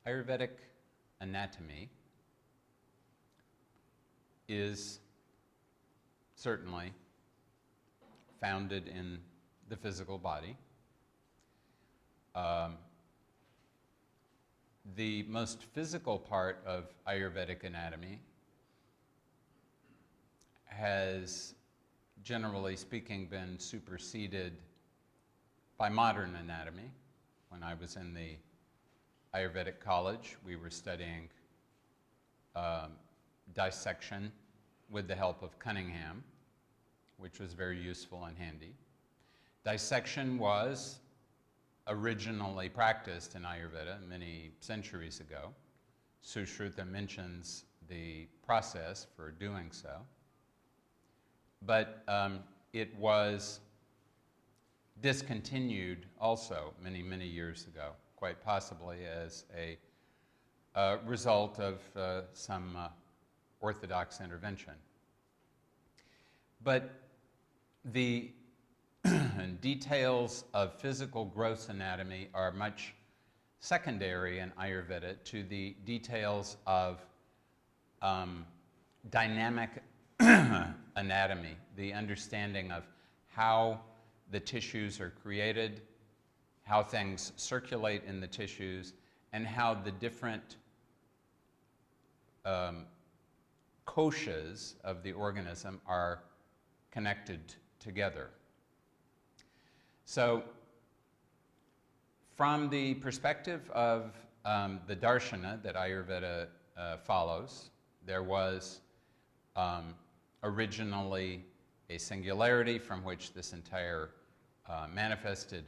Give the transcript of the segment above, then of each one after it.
Ayurvedic anatomy is certainly founded in the physical body. The most physical part of Ayurvedic anatomy has, generally speaking, been superseded by modern anatomy. When I was in the Ayurvedic college, we were studying dissection with the help of Cunningham, which was very useful and handy. Dissection was originally practiced in Ayurveda many centuries ago. Sushruta mentions the process for doing so. But it was discontinued also many, many years ago, quite possibly as a result of some orthodox intervention. But the details of physical gross anatomy are much secondary in Ayurveda to the details of dynamic anatomy, the understanding of how the tissues are created, how things circulate in the tissues, and how the different koshas of the organism are connected together. So, from the perspective of the darshana that Ayurveda follows, there was originally a singularity from which this entire manifested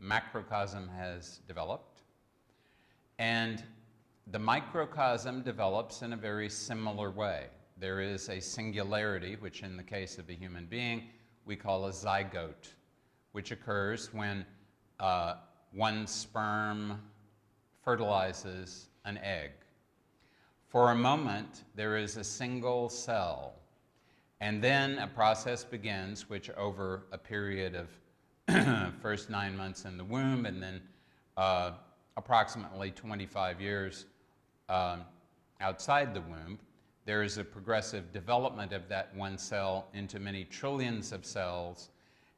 macrocosm has developed. And the microcosm develops in a very similar way. There is a singularity, which in the case of a human being, we call a zygote, which occurs when one sperm fertilizes an egg. For a moment, there is a single cell, and then a process begins which over a period of first 9 months in the womb and then approximately 25 years outside the womb, there is a progressive development of that one cell into many trillions of cells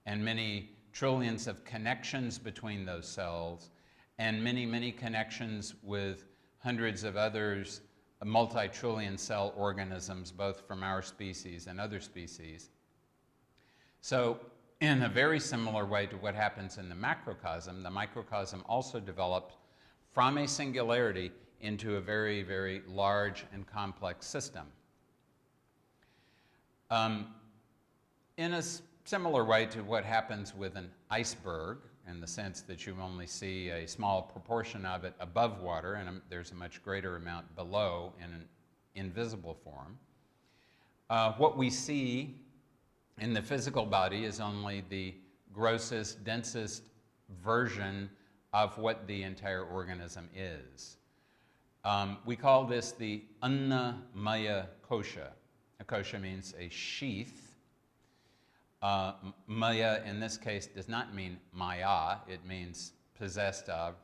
and many trillions of connections between those cells and many, many connections with hundreds of others, multi-trillion cell organisms, both from our species and other species. So, in a very similar way to what happens in the macrocosm, the microcosm also developed from a singularity into a very, very large and complex system. In a similar way to what happens with an iceberg, in the sense that you only see a small proportion of it above water and there's a much greater amount below in an invisible form, what we see in the physical body is only the grossest, densest version of what the entire organism is. We call this the Annamaya Kosha. A kosha means a sheath. Maya in this case does not mean maya, it means possessed of.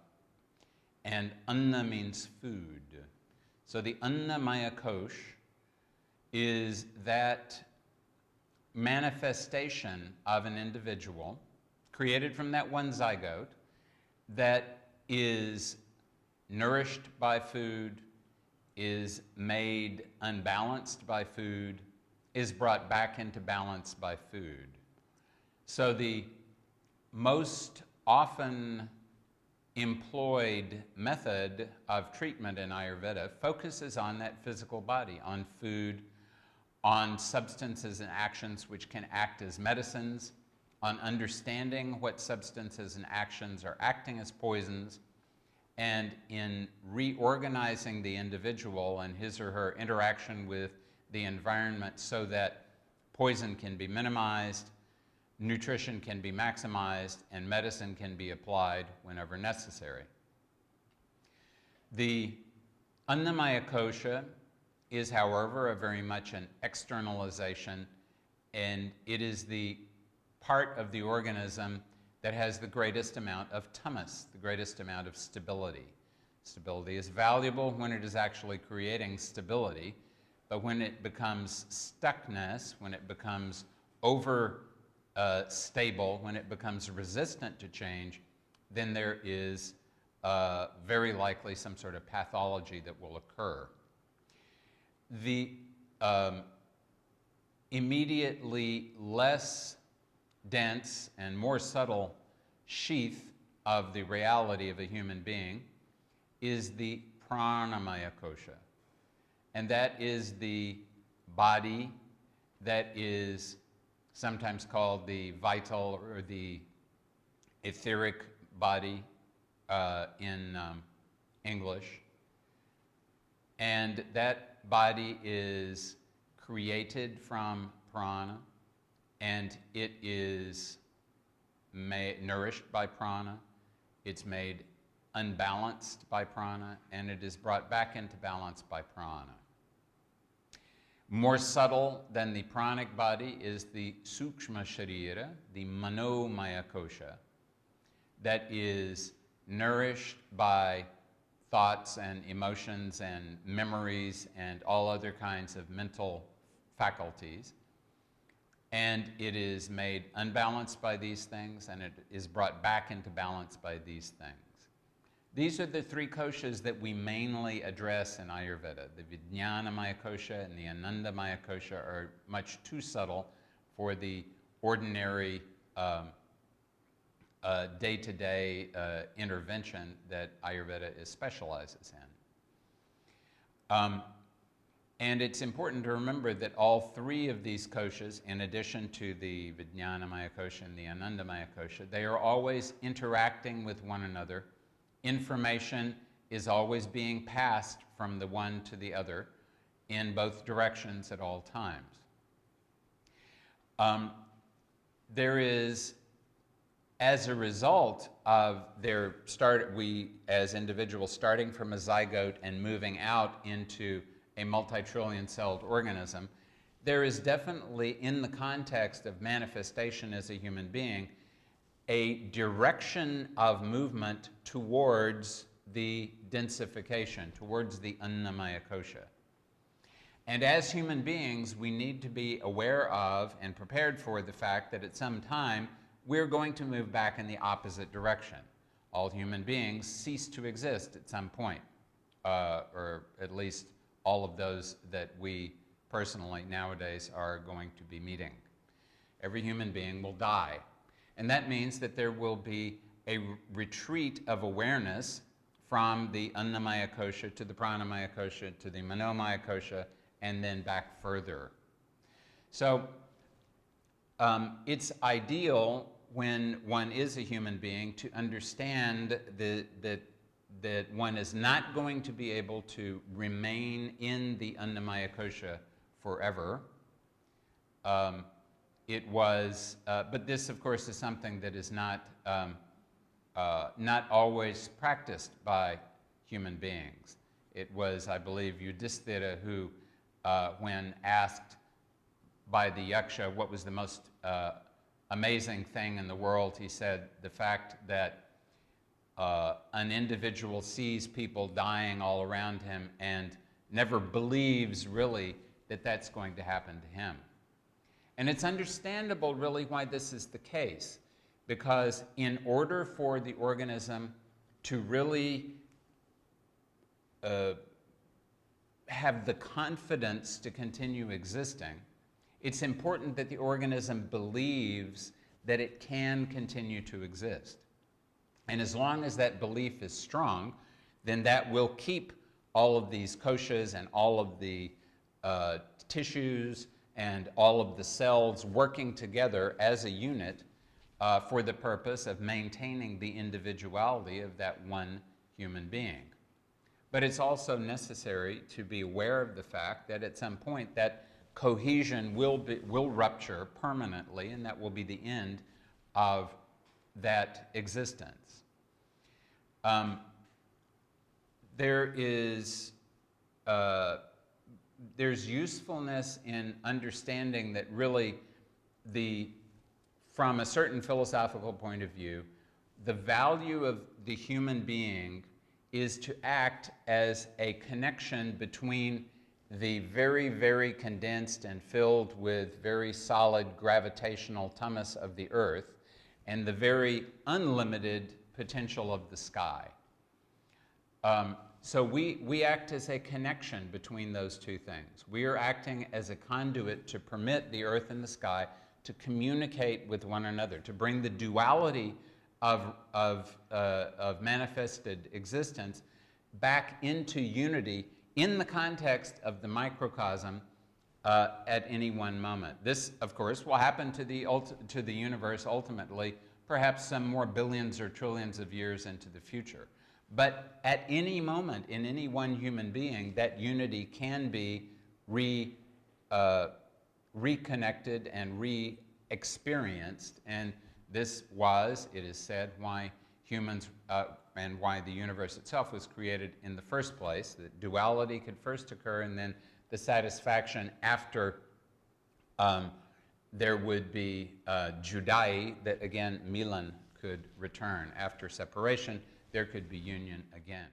And Anna means food. So the Annamaya Kosh is that manifestation of an individual created from that one zygote that is nourished by food, is made unbalanced by food, is brought back into balance by food. So the most often employed method of treatment in Ayurveda focuses on that physical body, on food, on substances and actions which can act as medicines, on understanding what substances and actions are acting as poisons, and in reorganizing the individual and his or her interaction with the environment so that poison can be minimized, nutrition can be maximized, and medicine can be applied whenever necessary. The Annamaya Kosha is, however, very much an externalization, and it is the part of the organism that has the greatest amount of tamas, the greatest amount of stability. Stability is valuable when it is actually creating stability, but when it becomes stuckness, when it becomes stable, when it becomes resistant to change, then there is very likely some sort of pathology that will occur. The immediately less dense and more subtle sheath of the reality of a human being is the pranamaya kosha. And that is the body that is sometimes called the vital or the etheric body in English. And that body is created from prana, and it is nourished by prana, it's made unbalanced by prana, and it is brought back into balance by prana. More subtle than the pranic body is the sukshma sharira, the manomaya kosha, that is nourished by thoughts and emotions and memories and all other kinds of mental faculties. And it is made unbalanced by these things, and it is brought back into balance by these things. These are the three koshas that we mainly address in Ayurveda. The Vijnanamaya kosha and the Anandamaya kosha are much too subtle for the ordinary day-to-day intervention that Ayurveda specializes in. And it's important to remember that all three of these koshas, in addition to the Vijnanamaya kosha and the Anandamaya kosha, they are always interacting with one another. Information is always being passed from the one to the other in both directions at all times. There is, as a result of we as individuals starting from a zygote and moving out into a multi-trillion celled organism, there is definitely, in the context of manifestation as a human being, a direction of movement towards the densification, towards the Annamaya kosha. And as human beings, we need to be aware of and prepared for the fact that at some time we're going to move back in the opposite direction. All human beings cease to exist at some point, or at least all of those that we personally nowadays are going to be meeting. Every human being will die. And that means that there will be a retreat of awareness from the Annamaya kosha to the Pranamaya kosha to the Manomaya kosha, and then back further. So it's ideal when one is a human being to understand that one is not going to be able to remain in the Annamaya kosha forever. But this, of course, is something that is not always practiced by human beings. It was, I believe, Yudhishthira who, when asked by the yaksha what was the most amazing thing in the world, he said the fact that an individual sees people dying all around him and never believes really that that's going to happen to him. And it's understandable really why this is the case, because in order for the organism to really have the confidence to continue existing, it's important that the organism believes that it can continue to exist. And as long as that belief is strong, then that will keep all of these koshas and all of the tissues and all of the cells working together as a unit for the purpose of maintaining the individuality of that one human being. but it's also necessary to be aware of the fact that at some point that cohesion will rupture permanently, and that will be the end of that existence. There's usefulness in understanding that really from a certain philosophical point of view, the value of the human being is to act as a connection between the very, very condensed and filled with very solid gravitational tummus of the Earth and the very unlimited potential of the sky. So we act as a connection between those two things. We are acting as a conduit to permit the Earth and the sky to communicate with one another, to bring the duality of manifested existence back into unity in the context of the microcosm at any one moment. This, of course, will happen to the universe ultimately, perhaps some more billions or trillions of years into the future. But at any moment in any one human being, that unity can be reconnected and re-experienced. And this was, it is said, why humans and why the universe itself was created in the first place. That duality could first occur, and then the satisfaction after there would be Judai, that again, Milan could return. After separation, there could be union again.